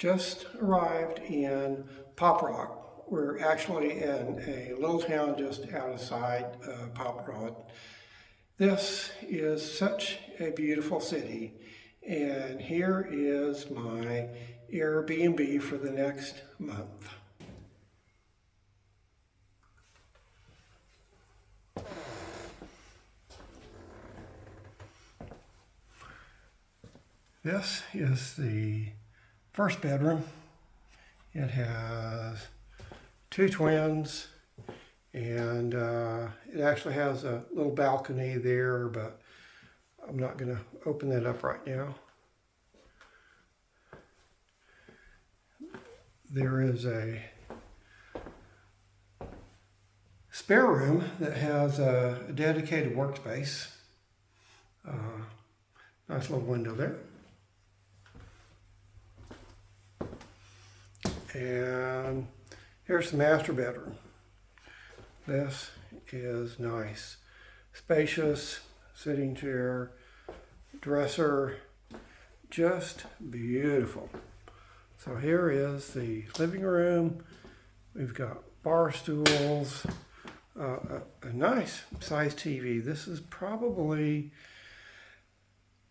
Just arrived in Poprad. We're actually in a little town just outside Poprad. This is such a beautiful city, and here is my Airbnb for the next month. This is the first bedroom. It has two twins, and it actually has a little balcony there, but I'm not going to open that up right now. There is a spare room that has a dedicated workspace. Nice little window there. And here's the master bedroom. This is nice. Spacious, sitting chair, dresser, just beautiful. So here is the living room. We've got bar stools, a nice size TV. This is probably,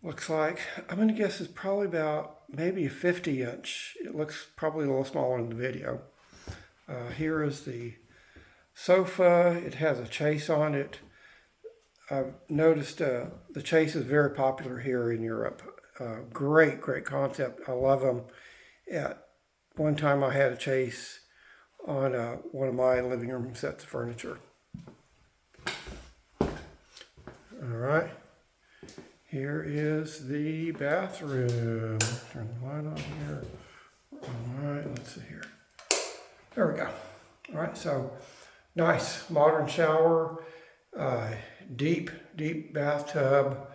looks like, I'm gonna guess it's probably about maybe a 50-inch. It looks probably a little smaller in the video. Here is the sofa. It has a chase on it. I've noticed the chase is very popular here in Europe. Great concept. I love them. At one time I had a chase on one of my living room sets of furniture. All right. Here is the bathroom. Turn the light on here. All right, let's see here. There we go. All right, so nice modern shower, deep bathtub,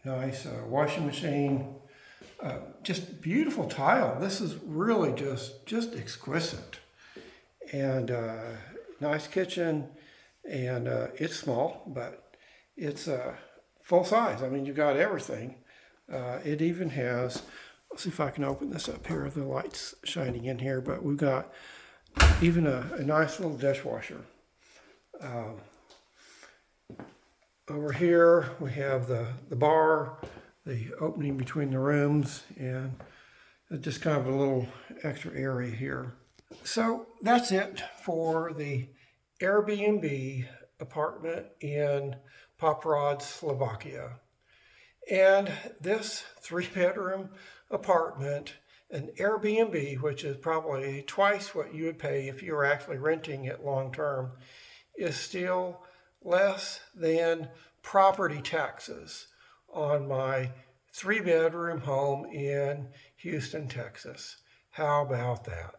nice washing machine, just beautiful tile. This is really just exquisite. And nice kitchen, and it's small, but it's full size. I mean, you've got everything. It even has, let's see if I can open this up here. The light's shining in here, but we've got even a nice little dishwasher. Over here, we have the bar, the opening between the rooms, and just kind of a little extra area here. So that's it for the Airbnb apartment in Poprad, Slovakia. And this 3-bedroom apartment, an Airbnb, which is probably twice what you would pay if you were actually renting it long term, is still less than property taxes on my 3-bedroom home in Houston, Texas. How about that?